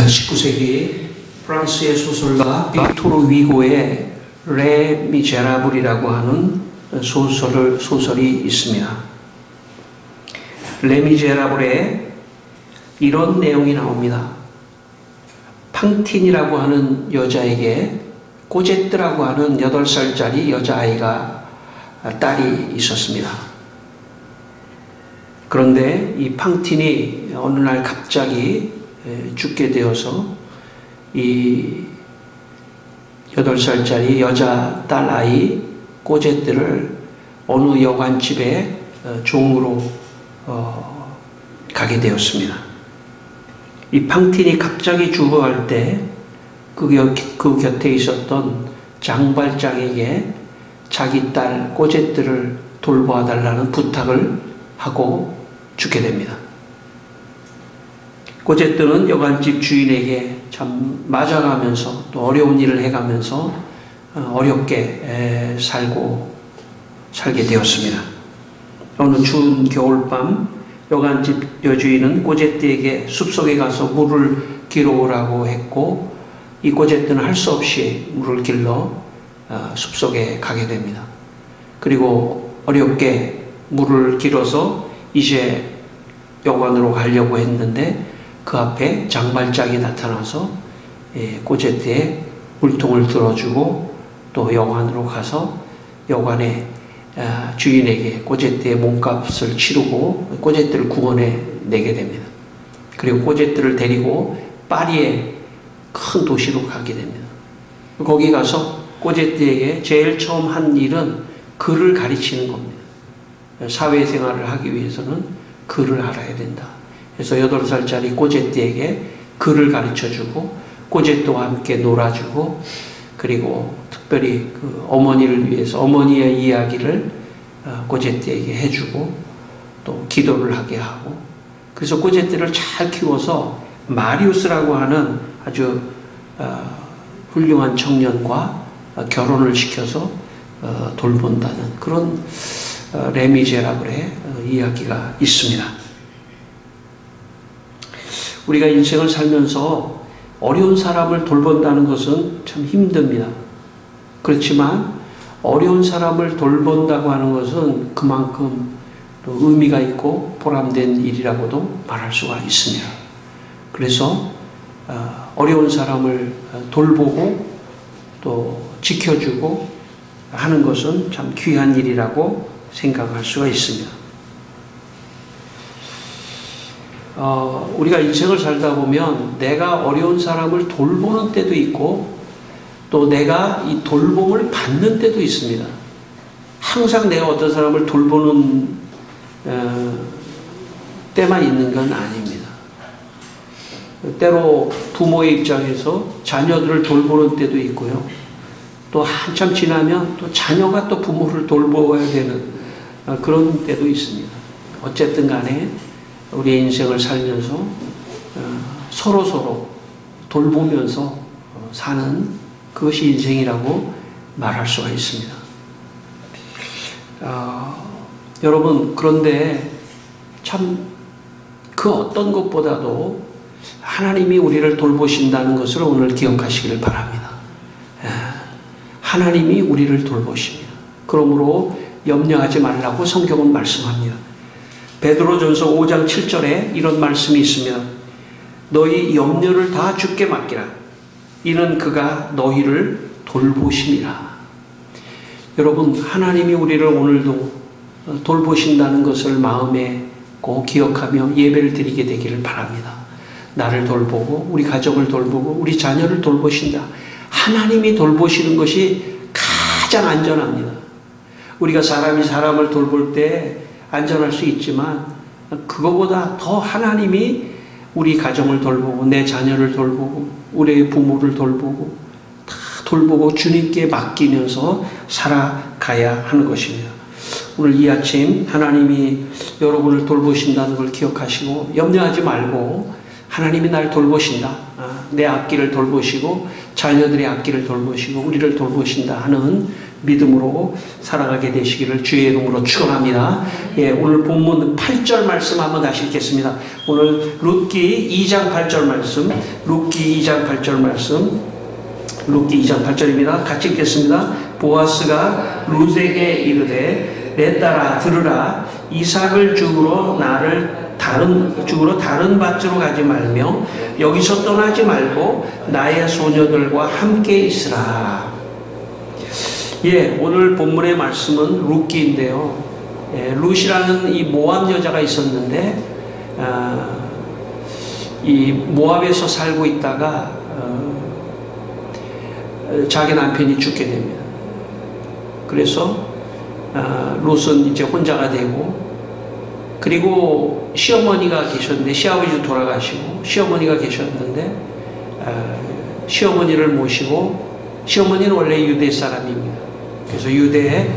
19세기 프랑스의 소설가 빅토르 위고의 레 미제라블이라고 하는 소설이 있습니다. 레 미제라블에 이런 내용이 나옵니다. 팡틴이라고 하는 여자에게 꼬제트라고 하는 8살짜리 여자아이가 딸이 있었습니다. 그런데 이 팡틴이 어느 날 갑자기 죽게 되어서 이 8살짜리 여자 딸아이 꼬제트를 어느 여관집에 종으로 가게 되었습니다. 이 팡틴이 갑자기 죽어갈 때 그 곁에 있었던 장발장에게 자기 딸 꼬제트를 돌보아 달라는 부탁을 하고 죽게 됩니다. 꼬제트는 여관집 주인에게 참 맞아가면서 또 어려운 일을 해가면서 어렵게 살게 되었습니다. 어느 추운 겨울밤 여관집 여주인은 꼬제트에게 숲속에 가서 물을 길어오라고 했고 이 꼬제트는 할 수 없이 물을 길러 숲속에 가게 됩니다. 그리고 어렵게 물을 길어서 이제 여관으로 가려고 했는데 그 앞에 장발장이 나타나서 꼬제트의 물통을 들어주고 또 여관으로 가서 여관의 주인에게 꼬제트의 몸값을 치르고 꼬제트를 구원해 내게 됩니다. 그리고 꼬제트를 데리고 파리의 큰 도시로 가게 됩니다. 거기 가서 꼬제트에게 제일 처음 한 일은 글을 가르치는 겁니다. 사회생활을 하기 위해서는 글을 알아야 된다. 그래서 8살짜리 꼬제트에게 글을 가르쳐주고 꼬제트와 함께 놀아주고 그리고 특별히 그 어머니를 위해서 어머니의 이야기를 꼬제트에게 해주고 또 기도를 하게 하고 그래서 꼬제트를 잘 키워서 마리우스라고 하는 아주 훌륭한 청년과 결혼을 시켜서 돌본다는 그런 레 미제라블의 이야기가 있습니다. 우리가 인생을 살면서 어려운 사람을 돌본다는 것은 참 힘듭니다. 그렇지만 어려운 사람을 돌본다고 하는 것은 그만큼 또 의미가 있고 보람된 일이라고도 말할 수가 있습니다. 그래서 어려운 사람을 돌보고 또 지켜주고 하는 것은 참 귀한 일이라고 생각할 수가 있습니다. 우리가 인생을 살다 보면 내가 어려운 사람을 돌보는 때도 있고 또 내가 이 돌봄을 받는 때도 있습니다. 항상 내가 어떤 사람을 돌보는 때만 있는 건 아닙니다. 때로 부모의 입장에서 자녀들을 돌보는 때도 있고요. 또 한참 지나면 또 자녀가 또 부모를 돌보아야 되는 그런 때도 있습니다. 어쨌든 간에 우리의 인생을 살면서 서로 돌보면서 사는 그것이 인생이라고 말할 수가 있습니다. 여러분 그런데 참 그 어떤 것보다도 하나님이 우리를 돌보신다는 것을 오늘 기억하시기를 바랍니다. 하나님이 우리를 돌보십니다. 그러므로 염려하지 말라고 성경은 말씀합니다. 베드로전서 5장 7절에 이런 말씀이 있으며 너희 염려를 다 주께 맡기라. 이는 그가 너희를 돌보심이라. 여러분 하나님이 우리를 오늘도 돌보신다는 것을 마음에 꼭 기억하며 예배를 드리게 되기를 바랍니다. 나를 돌보고 우리 가족을 돌보고 우리 자녀를 돌보신다. 하나님이 돌보시는 것이 가장 안전합니다. 우리가 사람이 사람을 돌볼 때 안전할 수 있지만 그거보다 더 하나님이 우리 가정을 돌보고 내 자녀를 돌보고 우리의 부모를 돌보고 다 돌보고 주님께 맡기면서 살아가야 하는 것입니다. 오늘 이 아침 하나님이 여러분을 돌보신다는 걸 기억하시고 염려하지 말고 하나님이 날 돌보신다. 내 앞길을 돌보시고 자녀들의 앞길을 돌보시고 우리를 돌보신다 하는 믿음으로 살아가게 되시기를 주의 이름으로 축원합니다. 예, 오늘 본문 8절 말씀 한번 다시 읽겠습니다. 오늘 룻기 2장 8절 말씀, 룻기 2장 8절 말씀, 룻기 2장 8절입니다. 같이 읽겠습니다. 보아스가 룻에게 이르되 내 딸아 들으라. 이삭을 죽으러 다른 밭으로 가지 말며 여기서 떠나지 말고 나의 소녀들과 함께 있으라. 예, 오늘 본문의 말씀은 룻기인데요. 예, 룻이라는 이 모압 여자가 있었는데 이 모압에서 살고 있다가 자기 남편이 죽게 됩니다. 그래서 룻은 이제 혼자가 되고, 그리고 시어머니가 계셨는데 시아버지도 돌아가시고 시어머니가 계셨는데 시어머니를 모시고, 시어머니는 원래 유대 사람입니다. 그래서 유대의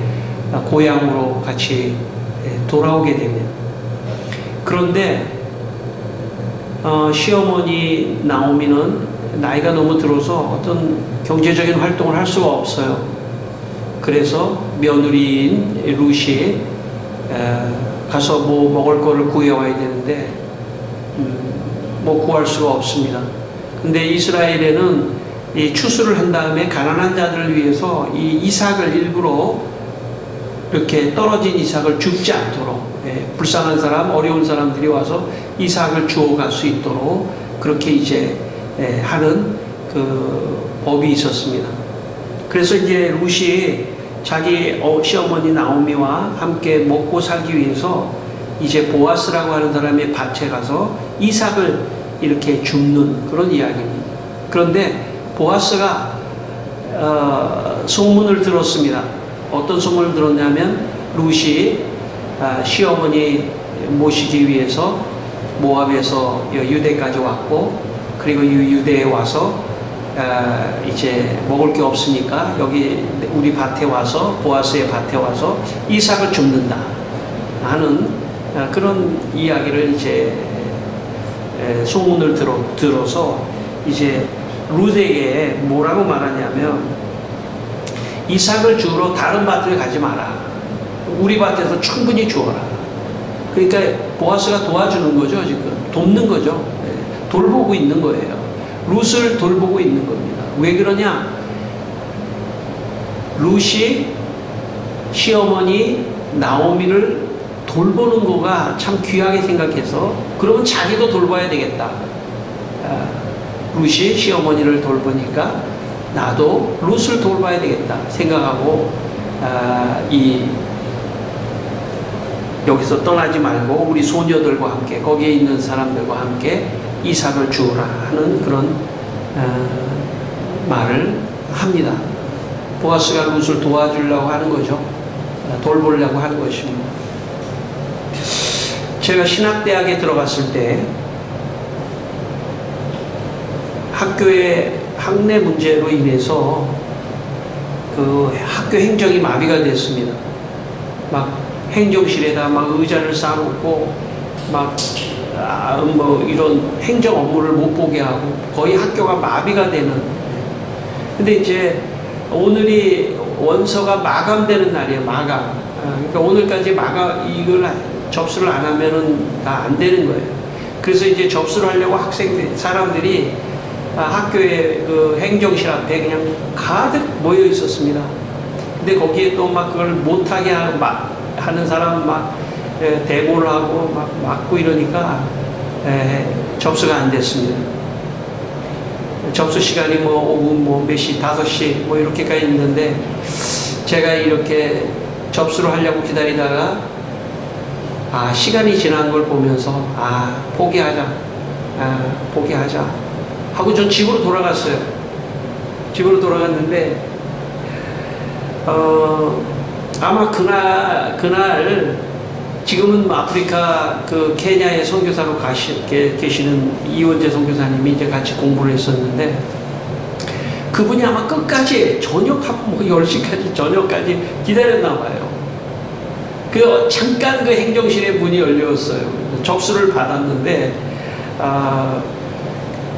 고향으로 같이 돌아오게 됩니다. 그런데 시어머니 나오미는 나이가 너무 들어서 어떤 경제적인 활동을 할 수가 없어요. 그래서 며느리인 룻이 가서 뭐 먹을 거를 구해와야 되는데 뭐 구할 수가 없습니다. 근데 이스라엘에는 이 추수를 한 다음에 가난한 자들을 위해서 이 이삭을 일부러 이렇게 떨어진 이삭을 줍지 않도록, 불쌍한 사람, 어려운 사람들이 와서 이삭을 주워갈 수 있도록 그렇게 이제 하는 그 법이 있었습니다. 그래서 이제 룻이 자기 시어머니 나오미와 함께 먹고 살기 위해서 이제 보아스라고 하는 사람의 밭에 가서 이삭을 이렇게 줍는 그런 이야기입니다. 그런데 보아스가 소문을 들었습니다. 어떤 소문을 들었냐면 룻이 시어머니 모시기 위해서 모압에서 유대까지 왔고, 그리고 유대에 와서 이제 먹을 게 없으니까 여기 우리 밭에 와서, 보아스의 밭에 와서 이삭을 줍는다 하는 그런 이야기를 이제 소문을 들어서 이제 룻에게 뭐라고 말하냐면, 이삭을 주우러 다른 밭을 가지 마라. 우리 밭에서 충분히 주어라. 그러니까 보아스가 도와주는 거죠. 지금 돕는 거죠. 돌보고 있는 거예요. 룻을 돌보고 있는 겁니다. 왜 그러냐? 룻이 시어머니 나오미를 돌보는 거가 참 귀하게 생각해서, 그러면 자기도 돌봐야 되겠다. 룻이 시어머니를 돌보니까 나도 룻을 돌봐야 되겠다 생각하고 여기서 떠나지 말고 우리 소녀들과 함께, 거기에 있는 사람들과 함께 이삭을 주우라 하는 그런 말을 합니다. 보아스가 룻을 도와주려고 하는 거죠. 돌보려고 하는 것입니다. 제가 신학대학에 들어갔을 때 학교의 학내 문제로 인해서 그 학교 행정이 마비가 됐습니다. 막 행정실에다 막 의자를 쌓아놓고 막 뭐 이런 행정 업무를 못 보게 하고 거의 학교가 마비가 되는. 근데 이제 오늘이 원서가 마감되는 날이에요. 마감. 그러니까 오늘까지 이걸 접수를 안 하면은 다 안 되는 거예요. 그래서 이제 접수를 하려고 사람들이 학교의 그 행정실 앞에 그냥 가득 모여 있었습니다. 근데 거기에 또 막 그걸 못하게 하는 사람 막 대모를 하고 막 막고 이러니까 접수가 안 됐습니다. 접수 시간이 뭐 오후 뭐 몇 시, 5시 뭐 이렇게까지 있는데, 제가 이렇게 접수를 하려고 기다리다가 시간이 지난 걸 보면서 포기하자 하고 전 집으로 돌아갔어요. 집으로 돌아갔는데 아마 그날 지금은 아프리카 그 케냐의 선교사로 계시는 이원재 선교사님이 이제 같이 공부를 했었는데, 그분이 아마 끝까지 저녁 10시까지 저녁까지 기다렸나 봐요. 잠깐 그 행정실에 문이 열렸어요. 접수를 받았는데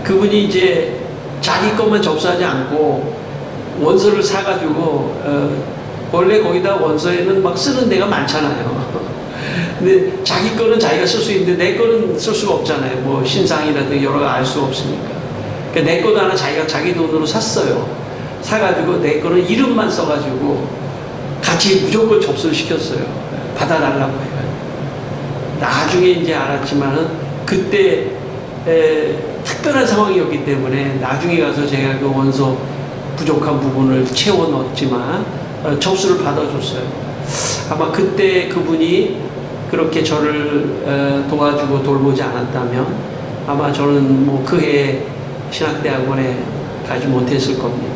그분이 이제 자기 것만 접수하지 않고 원서를 사가지고 원래 거기다 원서에는 막 쓰는 데가 많잖아요. 근데 자기 거는 자기가 쓸 수 있는데 내 거는 쓸 수가 없잖아요. 뭐 신상이라든가 여러 가지 알 수가 없으니까. 그러니까 내 거도 하나 자기가 자기 돈으로 샀어요. 사가지고 내 거는 이름만 써가지고 같이 무조건 접수를 시켰어요. 받아달라고 해요. 나중에 이제 알았지만은 그때 특별한 상황이었기 때문에 나중에 가서 제가 그 원서 부족한 부분을 채워 넣었지만 접수를 받아줬어요. 아마 그때 그분이 그렇게 저를 도와주고 돌보지 않았다면 아마 저는 뭐 그해 신학대학원에 가지 못했을 겁니다.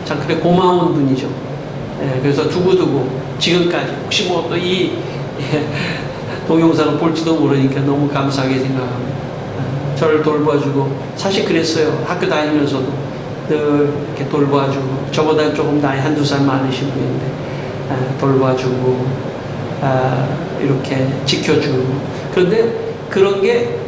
참 그래 고마운 분이죠. 그래서 두고두고 지금까지 혹시 뭐 또 이 동영상을 볼지도 모르니까 너무 감사하게 생각합니다. 저를 돌봐주고 사실 그랬어요. 학교 다니면서도 늘 이렇게 돌봐주고 저보다 조금 나이 한두 살 많으신 분인데 돌봐주고 이렇게 지켜주고 그런데 그런 게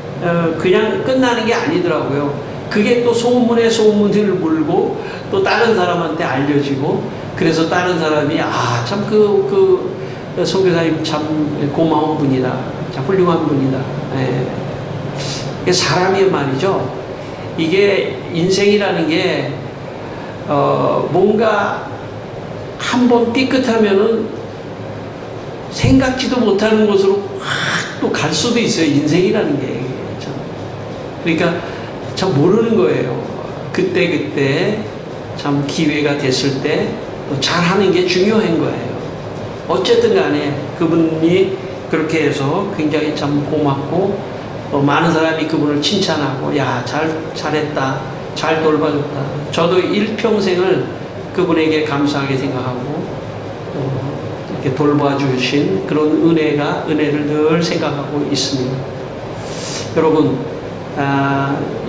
그냥 끝나는 게 아니더라고요. 그게 또 소문에 소문을 물고 또 다른 사람한테 알려지고 그래서 다른 사람이 참 그 선교사님 참 고마운 분이다. 참 훌륭한 분이다. 사람이 말이죠. 이게 인생이라는 게 뭔가 한번 삐끗하면은 생각지도 못하는 곳으로 확 또 갈 수도 있어요. 인생이라는 게 참. 그러니까 참 모르는 거예요. 그때 참 기회가 됐을 때 잘하는 게 중요한 거예요. 어쨌든 간에 그분이 그렇게 해서 굉장히 참 고맙고 많은 사람이 그분을 칭찬하고 야 잘했다 잘 돌봐줬다. 저도 일평생을 그분에게 감사하게 생각하고 이렇게 돌봐주신 그런 은혜를 늘 생각하고 있습니다. 여러분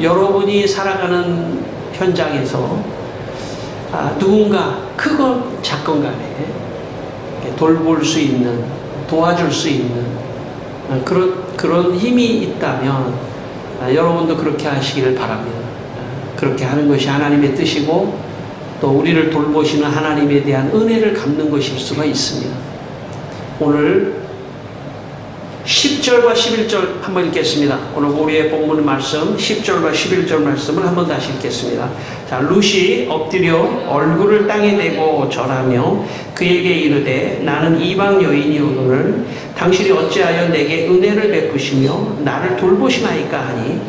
여러분이 살아가는 현장에서 누군가 크건 작건 간에 돌볼 수 있는 도와줄 수 있는 그런 힘이 있다면 여러분도 그렇게 하시기를 바랍니다. 그렇게 하는 것이 하나님의 뜻이고 또 우리를 돌보시는 하나님에 대한 은혜를 갚는 것일 수가 있습니다. 오늘 10절과 11절 한번 읽겠습니다. 오늘 우리의 본문 말씀 10절과 11절 말씀을 한번 다시 읽겠습니다. 자, 룻이 엎드려 얼굴을 땅에 대고 절하며 그에게 이르되 나는 이방 여인이오늘 당신이 어찌하여 내게 은혜를 베푸시며 나를 돌보시나이까 하니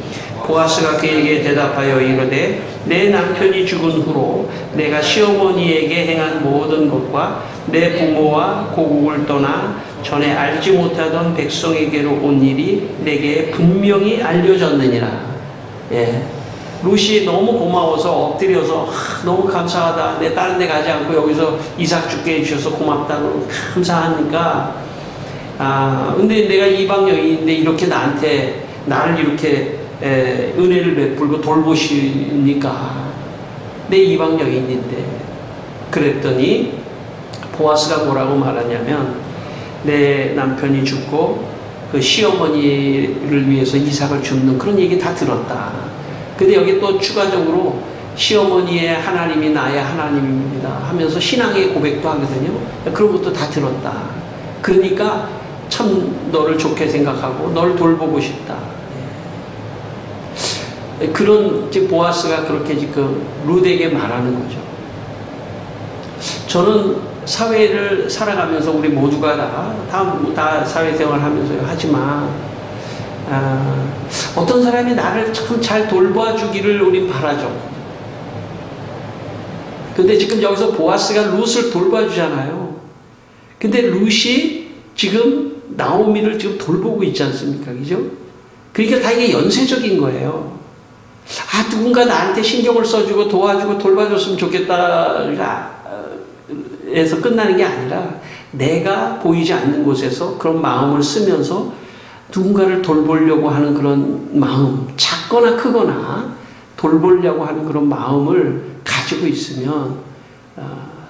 보아스가 그에게 대답하여 이르되 내 남편이 죽은 후로 내가 시어머니에게 행한 모든 것과 내 부모와 고국을 떠나 전에 알지 못하던 백성에게로 온 일이 내게 분명히 알려졌느니라. 룻이 너무 고마워서 엎드려서 너무 감사하다. 내 다른 데 가지 않고 여기서 이삭 죽게 해주셔서 고맙다고 감사하니까 근데 내가 이방 여인인데 이렇게 나를 이렇게 은혜를 베풀고 돌보시니까 내 이방 여인인데 그랬더니 보아스가 뭐라고 말하냐면 내 남편이 죽고 그 시어머니를 위해서 이삭을 줍는 그런 얘기 다 들었다. 근데 여기 또 추가적으로 시어머니의 하나님이 나의 하나님입니다 하면서 신앙의 고백도 하거든요. 그런 것도 다 들었다. 그러니까 참 너를 좋게 생각하고 너를 돌보고 싶다. 그런 보아스가 그렇게 지금 룻에게 말하는 거죠. 저는 사회를 살아가면서 우리 모두가 다 사회생활 하면서 하지만 어떤 사람이 나를 참 잘 돌봐주기를 우린 바라죠. 근데 지금 여기서 보아스가 룻을 돌봐주잖아요. 근데 룻이 지금 나오미를 지금 돌보고 있지 않습니까? 그죠? 그러니까 다 이게 연쇄적인 거예요. 누군가 나한테 신경을 써주고 도와주고 돌봐줬으면 좋겠다 에서 끝나는 게 아니라 내가 보이지 않는 곳에서 그런 마음을 쓰면서 누군가를 돌보려고 하는 그런 마음, 작거나 크거나 돌보려고 하는 그런 마음을 가지고 있으면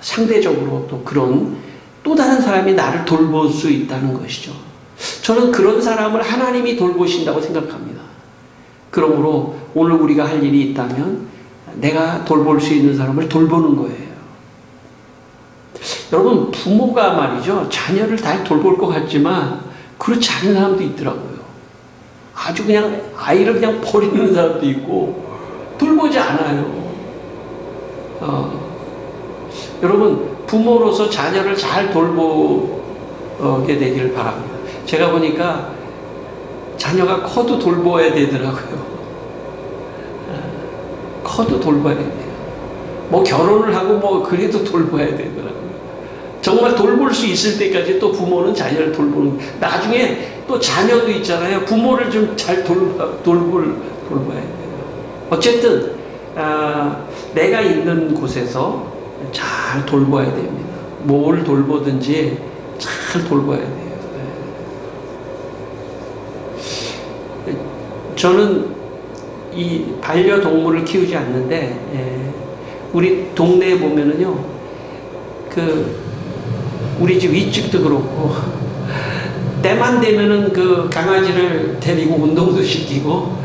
상대적으로 또 그런 또 다른 사람이 나를 돌볼 수 있다는 것이죠. 저는 그런 사람을 하나님이 돌보신다고 생각합니다. 그러므로 오늘 우리가 할 일이 있다면 내가 돌볼 수 있는 사람을 돌보는 거예요. 여러분, 부모가 말이죠, 자녀를 다 돌볼 것 같지만 그렇지 않은 사람도 있더라고요. 아주 그냥 아이를 그냥 버리는 사람도 있고 돌보지 않아요. 여러분, 부모로서 자녀를 잘 돌보게 되기를 바랍니다. 제가 보니까 자녀가 커도 돌봐야 되더라고요. 커도 돌봐야 돼요. 뭐 결혼을 하고 뭐 그래도 돌봐야 되더라고요. 정말 돌볼 수 있을 때까지 또 부모는 자녀를 돌보는, 나중에 또 자녀도 있잖아요. 부모를 좀 잘 돌봐야 돼요. 어쨌든 내가 있는 곳에서 잘 돌봐야 됩니다. 뭘 돌보든지 잘 돌봐야 돼요. 저는 이 반려동물을 키우지 않는데, 우리 동네에 보면은요, 우리 집 윗집도 그렇고, 때만 되면은 그 강아지를 데리고 운동도 시키고,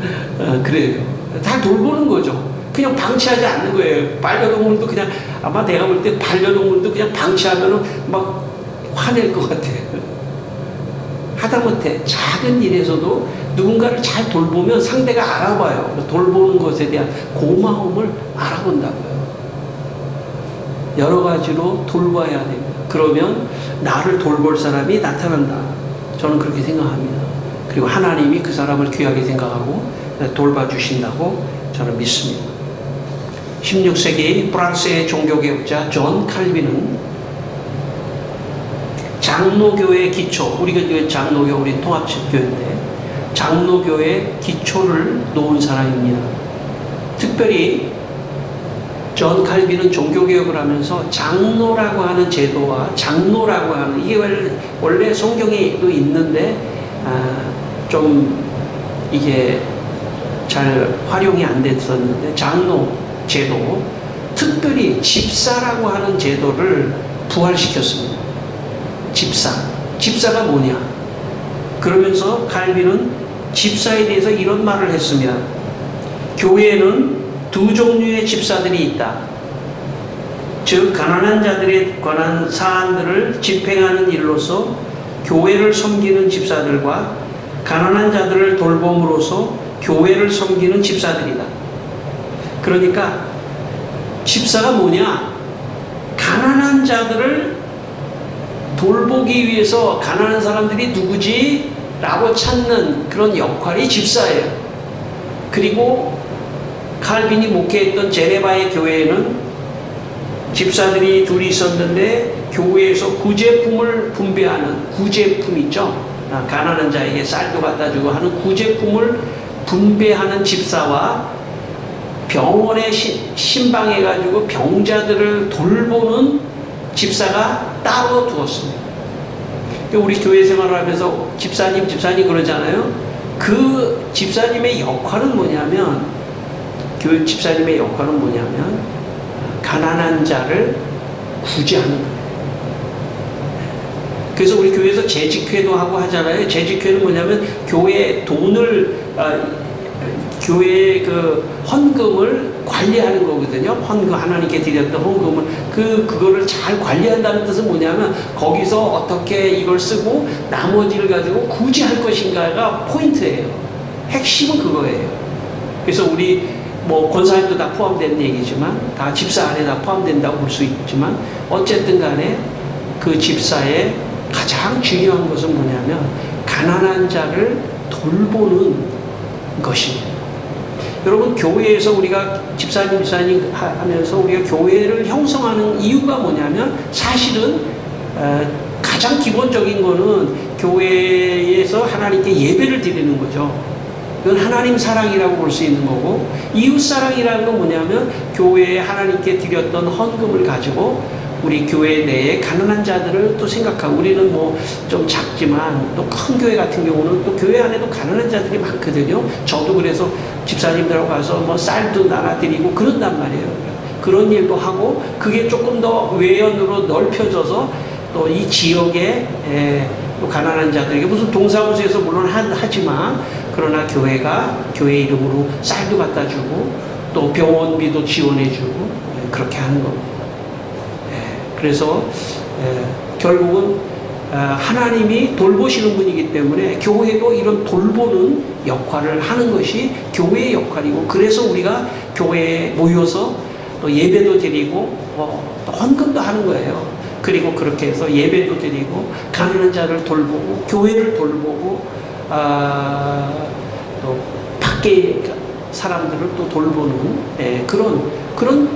그래요. 다 돌보는 거죠. 그냥 방치하지 않는 거예요. 반려동물도 그냥, 아마 내가 볼 때 반려동물도 그냥 방치하면은 막 화낼 것 같아요. 하다못해 작은 일에서도 누군가를 잘 돌보면 상대가 알아봐요. 돌보는 것에 대한 고마움을 알아본다고요. 여러 가지로 돌봐야 됩니다. 그러면 나를 돌볼 사람이 나타난다. 저는 그렇게 생각합니다. 그리고 하나님이 그 사람을 귀하게 생각하고 돌봐주신다고 저는 믿습니다. 16세기 프랑스의 종교개혁자 존 칼빈은 장로교의 기초, 우리가 장로교, 우리 통합교회인데 장로교의 기초를 놓은 사람입니다. 특별히 존 칼빈은 종교개혁을 하면서 장로라고 하는 제도와 장로라고 하는, 이게 원래 성경에도 있는데 좀 이게 잘 활용이 안 됐었는데, 장로 제도, 특별히 집사라고 하는 제도를 부활시켰습니다. 집사가 뭐냐? 그러면서 칼빈은 집사에 대해서 이런 말을 했습니다. 교회에는 두 종류의 집사들이 있다. 즉 가난한 자들에 관한 사안들을 집행하는 일로서 교회를 섬기는 집사들과 가난한 자들을 돌봄으로써 교회를 섬기는 집사들이다. 그러니까 집사가 뭐냐? 가난한 자들을 돌보기 위해서 가난한 사람들이 누구지? 라고 찾는 그런 역할이 집사예요. 그리고 칼빈이 목회했던 제네바의 교회에는 집사들이 둘이 있었는데, 교회에서 구제품을 분배하는, 구제품 있죠? 가난한 자에게 쌀도 갖다 주고 하는 구제품을 분배하는 집사와 병원에 신방해가지고 병자들을 돌보는 집사가 따로 두었습니다. 우리 교회 생활을 하면서 집사님 그러잖아요. 그 집사님의 역할은 뭐냐면, 교회 집사님의 역할은 뭐냐면 가난한 자를 구제하는 거예요. 그래서 우리 교회에서 재직회도 하고 하잖아요. 재직회는 뭐냐면 교회 돈을, 교회의 그 헌금을 관리하는 거거든요. 헌금, 하나님께 드렸던 헌금을, 그거를 잘 관리한다는 뜻은 뭐냐면 거기서 어떻게 이걸 쓰고 나머지를 가지고 구제할 것인가가 포인트예요. 핵심은 그거예요. 그래서 우리 뭐 권사님도 다 포함된 얘기지만, 다 집사 안에 다 포함된다고 볼 수 있지만, 어쨌든 간에 그 집사의 가장 중요한 것은 뭐냐면 가난한 자를 돌보는 것입니다. 여러분, 교회에서 우리가 집사님 하면서 우리가 교회를 형성하는 이유가 뭐냐면, 사실은 가장 기본적인 거는 교회에서 하나님께 예배를 드리는 거죠. 그건 하나님 사랑이라고 볼 수 있는 거고, 이웃 사랑이라는 건 뭐냐면 교회에 하나님께 드렸던 헌금을 가지고 우리 교회 내에 가난한 자들을 또 생각하고, 우리는 뭐 좀 작지만 또 큰 교회 같은 경우는 또 교회 안에도 가난한 자들이 많거든요. 저도 그래서 집사님들하고 가서 뭐 쌀도 나눠드리고 그런단 말이에요. 그런 일도 하고, 그게 조금 더 외연으로 넓혀져서 또 이 지역에 또 가난한 자들에게, 무슨 동사무소에서 물론 하지만 그러나 교회 이름으로 쌀도 갖다 주고 또 병원비도 지원해 주고 그렇게 하는 겁니다. 그래서 결국은 하나님이 돌보시는 분이기 때문에 교회도 이런 돌보는 역할을 하는 것이 교회의 역할이고, 그래서 우리가 교회에 모여서 또 예배도 드리고 또 헌금도 하는 거예요. 그리고 그렇게 해서 예배도 드리고 가난한 자를 돌보고 교회를 돌보고 또 밖에 사람들을 또 돌보는 그런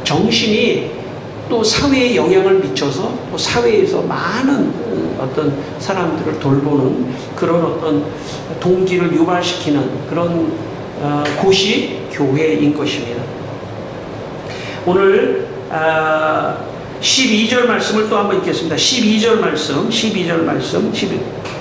정신이 또 사회에 영향을 미쳐서 또 사회에서 많은 어떤 사람들을 돌보는 그런 어떤 동기를 유발시키는 그런 곳이 교회인 것입니다. 오늘 12절 말씀을 또 한번 읽겠습니다. 12절 말씀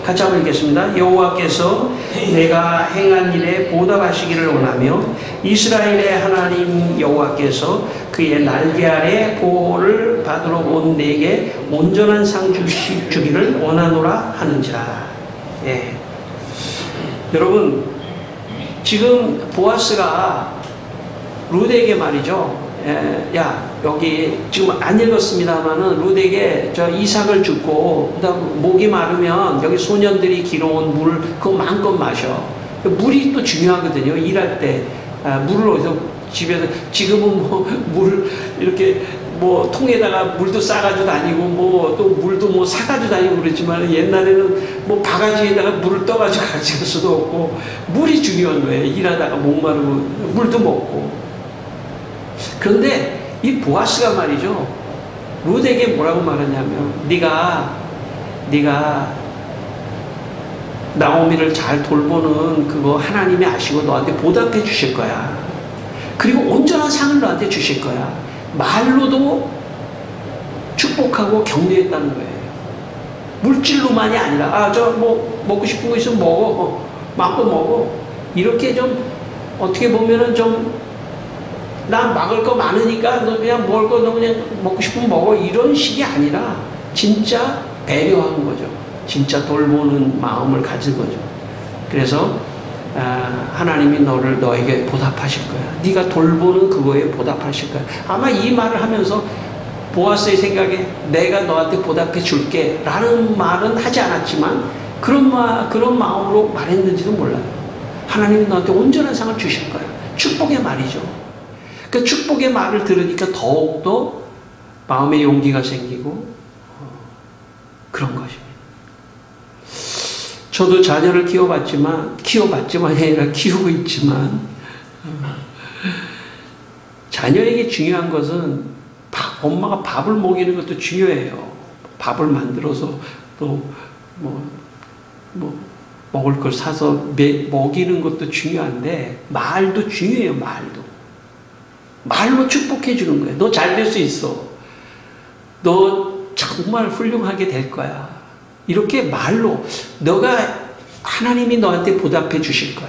같이 한번 읽겠습니다. 여호와께서 내가 행한 일에 보답하시기를 원하며 이스라엘의 하나님 여호와께서 그의 날개 아래 보호를 받으러 온 내게 온전한 상 주기를 원하노라 하는지라. 여러분, 지금 보아스가 룻에게 말이죠. 야, 여기 지금 안 읽었습니다만은 룻에게 저 이삭을 주고 그다음 목이 마르면 여기 소년들이 길어온 물 그거 마음껏 마셔. 물이 또 중요하거든요. 일할 때 물을 어디서 집에서 지금은 뭐 물 이렇게 뭐 통에다가 물도 싸가지고 다니고 뭐 또 물도 뭐 사가지고 다니고 그랬지만 옛날에는 뭐 바가지에다가 물을 떠가지고 가져갈 수도 없고 물이 중요한 거예요. 일하다가 목마르고 물도 먹고. 그런데 이 보아스가 말이죠, 룻에게 뭐라고 말하냐면 네가 나오미를 잘 돌보는 그거 하나님이 아시고 너한테 보답해 주실 거야. 그리고 온전한 상을 너한테 주실 거야. 말로도 축복하고 격려했다는 거예요. 물질로만이 아니라 저 뭐 먹고 싶은 거 있으면 먹어, 마음껏 먹어. 이렇게 좀 어떻게 보면은 좀 나 먹을 거 많으니까 너 그냥 먹을 거 너 그냥 먹고 싶으면 먹어, 이런 식이 아니라 진짜 배려한 거죠. 진짜 돌보는 마음을 가진 거죠. 그래서 하나님이 너에게 보답하실 거야. 네가 돌보는 그거에 보답하실 거야. 아마 이 말을 하면서 보아스의 생각에 내가 너한테 보답해 줄게 라는 말은 하지 않았지만 그런 마음으로 말했는지도 몰라요. 하나님이 너한테 온전한 상을 주실 거야. 축복의 말이죠. 그 축복의 말을 들으니까 더욱더 마음의 용기가 생기고 그런 것입니다. 저도 자녀를 키워봤지만 아니라 키우고 있지만 자녀에게 중요한 것은 엄마가 밥을 먹이는 것도 중요해요. 밥을 만들어서 또 먹을 걸 사서 먹이는 것도 중요한데 말도 중요해요. 말로 축복해 주는 거예요. 너 잘 될 수 있어. 너 정말 훌륭하게 될 거야. 이렇게 말로 하나님이 너한테 보답해 주실 거야.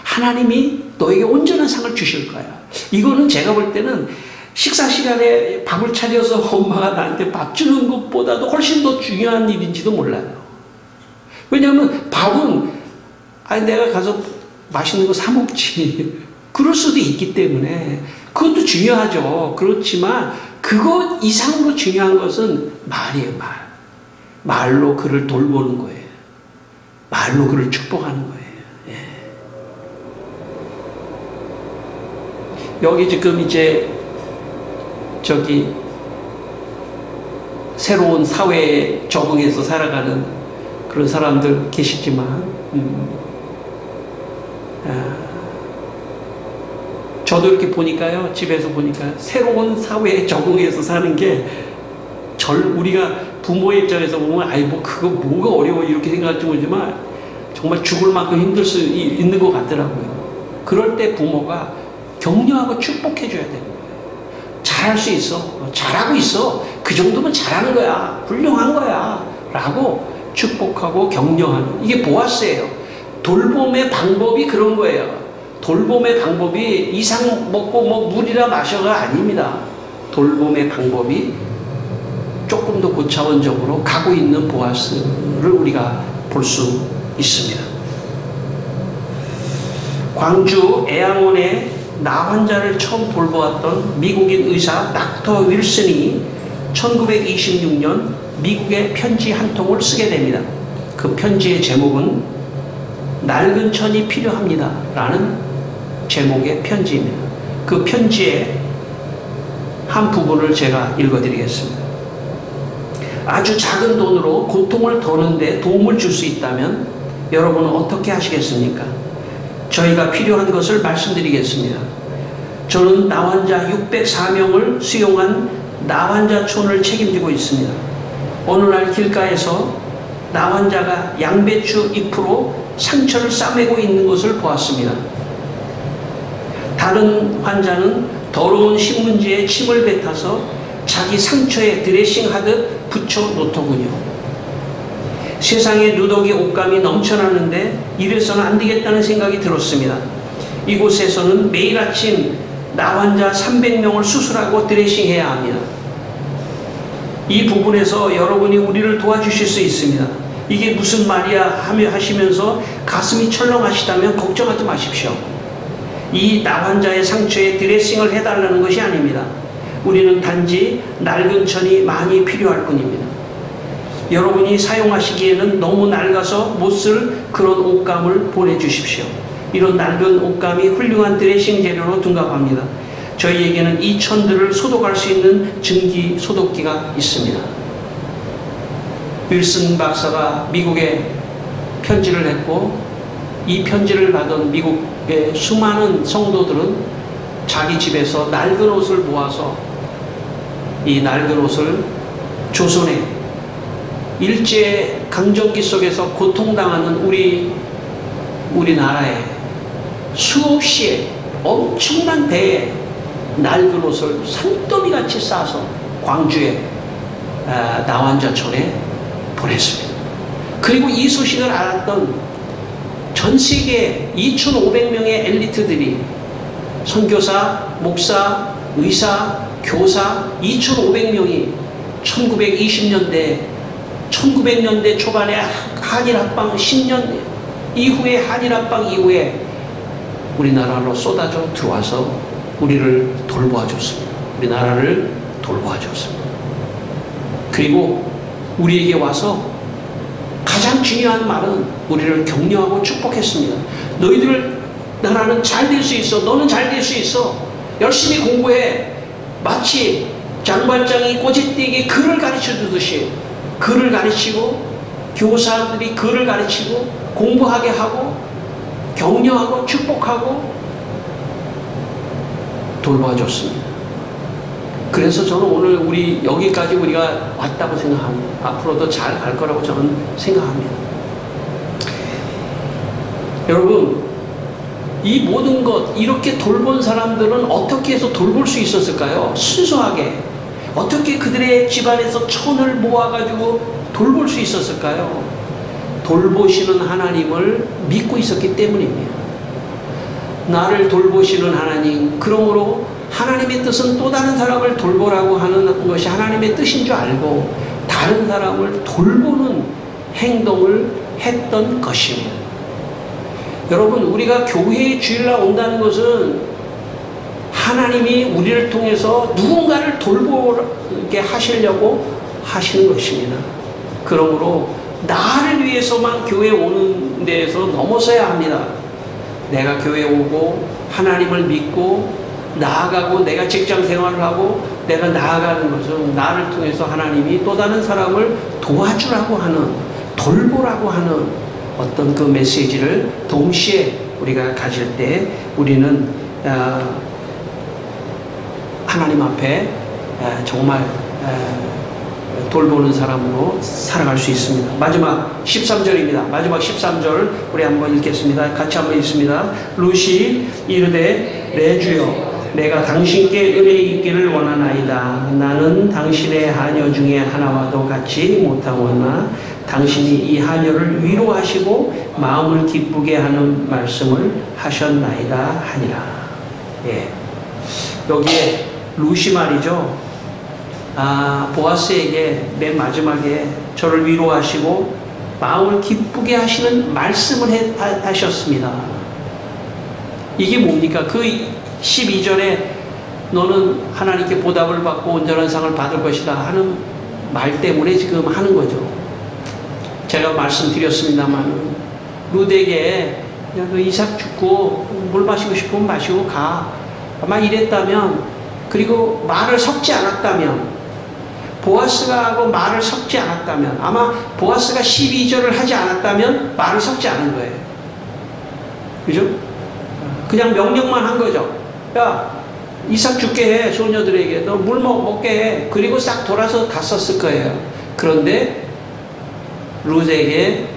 하나님이 너에게 온전한 상을 주실 거야. 이거는 제가 볼 때는 식사 시간에 밥을 차려서 엄마가 나한테 밥 주는 것보다도 훨씬 더 중요한 일인지도 몰라요. 왜냐하면 밥은 내가 가서 맛있는 거 사 먹지. 그럴 수도 있기 때문에 그것도 중요하죠. 그렇지만 그것 이상으로 중요한 것은 말이에요. 말로 그를 돌보는 거예요. 말로 그를 축복하는 거예요. 여기 지금 이제 새로운 사회에 적응해서 살아가는 그런 사람들 계시지만 저도 이렇게 보니까요, 집에서 보니까 새로운 사회에 적응해서 사는 게 우리가 부모의 입장에서 보면 그거 뭐가 어려워 이렇게 생각할지 모르지만 정말 죽을 만큼 힘들 수 있는 것 같더라고요. 그럴 때 부모가 격려하고 축복해 줘야 되는 거예요. 잘할 수 있어. 잘하고 있어. 그 정도면 잘하는 거야. 훌륭한 거야. 라고 축복하고 격려하는, 이게 보아스예요. 돌봄의 방법이 그런 거예요. 돌봄의 방법이 이상 먹고 물이나 마셔가 아닙니다. 돌봄의 방법이 조금 더 고차원적으로 가고 있는 보아스를 우리가 볼 수 있습니다. 광주 애양원에 나 환자를 처음 돌보았던 미국인 의사 닥터 윌슨이 1926년 미국에 편지 한 통을 쓰게 됩니다. 그 편지의 제목은 낡은 천이 필요합니다 라는 제목의 편지입니다. 그 편지의 한 부분을 제가 읽어드리겠습니다. 아주 작은 돈으로 고통을 더는데 도움을 줄 수 있다면 여러분은 어떻게 하시겠습니까? 저희가 필요한 것을 말씀드리겠습니다. 저는 나환자 604명을 수용한 나환자촌을 책임지고 있습니다. 어느 날 길가에서 나환자가 양배추 잎으로 상처를 싸매고 있는 것을 보았습니다. 다른 환자는 더러운 신문지에 침을 뱉어서 자기 상처에 드레싱하듯 붙여 놓더군요. 세상에 누더기 옷감이 넘쳐나는데 이래서는 안 되겠다는 생각이 들었습니다. 이곳에서는 매일 아침 나 환자 300명을 수술하고 드레싱해야 합니다. 이 부분에서 여러분이 우리를 도와주실 수 있습니다. 이게 무슨 말이야 하며 하시면서 가슴이 철렁하시다면 걱정하지 마십시오. 이 나 환자의 상처에 드레싱을 해달라는 것이 아닙니다. 우리는 단지 낡은 천이 많이 필요할 뿐입니다. 여러분이 사용하시기에는 너무 낡아서 못 쓸 그런 옷감을 보내주십시오. 이런 낡은 옷감이 훌륭한 드레싱 재료로 둔갑합니다. 저희에게는 이 천들을 소독할 수 있는 증기 소독기가 있습니다. 윌슨 박사가 미국에 편지를 했고 이 편지를 받은 미국의 수많은 성도들은 자기 집에서 낡은 옷을 모아서 이 낡은 옷을 조선에 일제 강점기 속에서 고통당하는 우리나라에 수없이의 엄청난 배에 낡은 옷을 산더미같이 싸서 광주의 나환자촌에 보냈습니다. 그리고 이 소식을 알았던 전 세계 2,500명의 엘리트들이 선교사, 목사, 의사, 교사 2,500명이 1920년대 초반에 한일합방 10년 이후에 한일합방 이후에 우리나라로 쏟아져 들어와서 우리를 돌보아줬습니다. 우리나라를 돌보아줬습니다. 그리고 우리에게 와서 가장 중요한 말은 우리를 격려하고 축복했습니다. 너희들 나라는 잘 될 수 있어. 너는 잘 될 수 있어. 열심히 공부해. 마치 장발장이 꼬집띠에게 글을 가르쳐 주듯이 글을 가르치고 교사들이 글을 가르치고 공부하게 하고 격려하고 축복하고 돌봐줬습니다. 그래서 저는 오늘 여기까지 우리가 왔다고 생각합니다. 앞으로도 잘 갈 거라고 저는 생각합니다. 여러분, 이 모든 것 이렇게 돌본 사람들은 어떻게 해서 돌볼 수 있었을까요? 순수하게 어떻게 그들의 집안에서 천을 모아가지고 돌볼 수 있었을까요? 돌보시는 하나님을 믿고 있었기 때문입니다. 나를 돌보시는 하나님, 그러므로 하나님의 뜻은 또 다른 사람을 돌보라고 하는 것이 하나님의 뜻인 줄 알고 다른 사람을 돌보는 행동을 했던 것입니다. 여러분, 우리가 교회에 주일날 온다는 것은 하나님이 우리를 통해서 누군가를 돌보게 하시려고 하시는 것입니다. 그러므로 나를 위해서만 교회에 오는 데에서 넘어서야 합니다. 내가 교회에 오고 하나님을 믿고 나아가고 내가 직장 생활을 하고 내가 나아가는 것은 나를 통해서 하나님이 또 다른 사람을 도와주라고 하는, 돌보라고 하는 어떤 그 메시지를 동시에 우리가 가질 때 우리는 하나님 앞에 정말 돌보는 사람으로 살아갈 수 있습니다. 마지막 13절입니다. 마지막 13절 우리 한번 읽겠습니다. 같이 한번 읽습니다. 루시 이르되 내 주여 내가 당신께 은혜 있기를 원하나이다. 나는 당신의 하녀 중에 하나와도 같이 못하오나 당신이 이 하녀를 위로하시고 마음을 기쁘게 하는 말씀을 하셨나이다 하니라. 예. 여기에 루시 말이죠. 보아스에게 맨 마지막에 저를 위로하시고 마음을 기쁘게 하시는 말씀을 하셨습니다. 이게 뭡니까? 그 12절에 너는 하나님께 보답을 받고 온전한 상을 받을 것이다 하는 말 때문에 지금 하는 거죠. 제가 말씀드렸습니다만 루드에게 그 이삭 죽고 물 마시고 싶으면 마시고 가. 아마 이랬다면, 그리고 말을 섞지 않았다면, 보아스가 하고 말을 섞지 않았다면, 아마 보아스가 12절을 하지 않았다면 말을 섞지 않은 거예요. 그죠? 그냥 명령만 한 거죠. 야, 이삭 죽게 해. 소녀들에게 너 물 먹게 해. 그리고 싹 돌아서 갔었을 거예요. 그런데 루드에게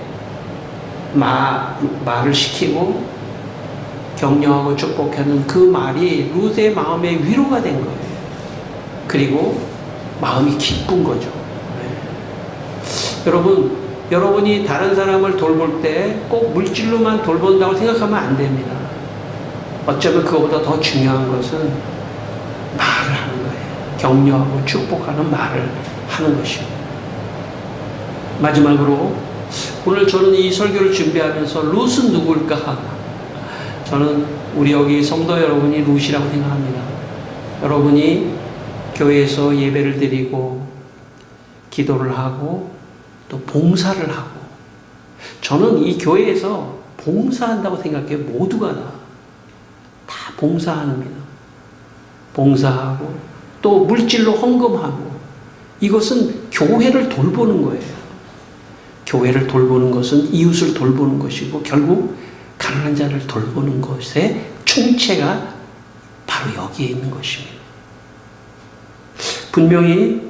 말을 시키고 격려하고 축복하는 그 말이 루드의 마음에 위로가 된 거예요. 그리고 마음이 기쁜 거죠. 네. 여러분이 다른 사람을 돌볼 때 꼭 물질로만 돌본다고 생각하면 안 됩니다. 어쩌면 그거보다 더 중요한 것은 말을 하는 거예요. 격려하고 축복하는 말을 하는 것입니다. 마지막으로 오늘 저는 이 설교를 준비하면서 룻은 누굴까? 저는 우리 여기 성도 여러분이 룻이라고 생각합니다. 여러분이 교회에서 예배를 드리고 기도를 하고 또 봉사를 하고, 저는 이 교회에서 봉사한다고 생각해요. 모두가 다 봉사합니다. 봉사하고 또 물질로 헌금하고, 이것은 교회를 돌보는 거예요. 교회를 돌보는 것은 이웃을 돌보는 것이고 결국 가난한 자를 돌보는 것의 총체가 바로 여기에 있는 것입니다. 분명히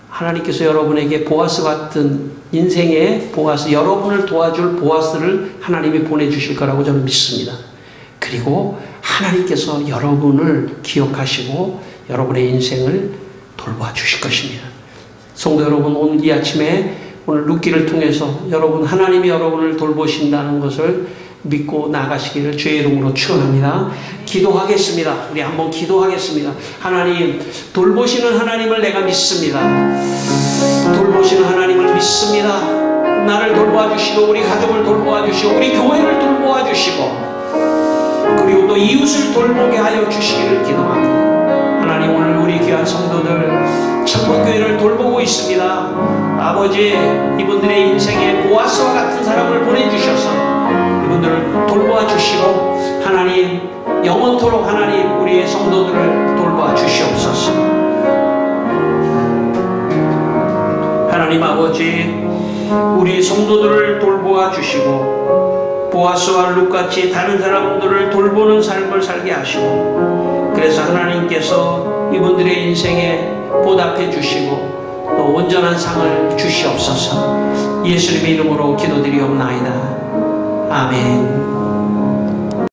하나님께서 여러분에게 보아스 같은 인생의 보아스, 여러분을 도와줄 보아스를 하나님이 보내주실 거라고 저는 믿습니다. 그리고 하나님께서 여러분을 기억하시고 여러분의 인생을 돌봐 주실 것입니다. 성도 여러분, 오늘 이 아침에 오늘 룻기를 통해서 하나님이 여러분을 돌보신다는 것을 믿고 나가시기를 주의 이름으로 축원합니다. 기도하겠습니다. 우리 한번 기도하겠습니다. 하나님, 돌보시는 하나님을 내가 믿습니다. 돌보시는 하나님을 믿습니다. 나를 돌보아 주시고 우리 가족을 돌보아 주시고 우리 교회를 돌보아 주시고 그리고 또 이웃을 돌보게 하여 주시기를 기도합니다. 하나님, 오늘 우리 귀한 성도들 천국교회를 돌보고 있습니다. 아버지, 이분들의 인생에 보아스와 같은 사람을 보내주셔서 이분들을 돌보아 주시고 하나님, 영원토록 하나님 우리의 성도들을 돌보아 주시옵소서. 하나님 아버지, 우리 성도들을 돌보아 주시고 보아스와 룻같이 다른 사람들을 돌보는 삶을 살게 하시고, 그래서 하나님께서 이분들의 인생에 보답해 주시고 또 온전한 상을 주시옵소서. 예수님의 이름으로 기도드리옵나이다. 아멘.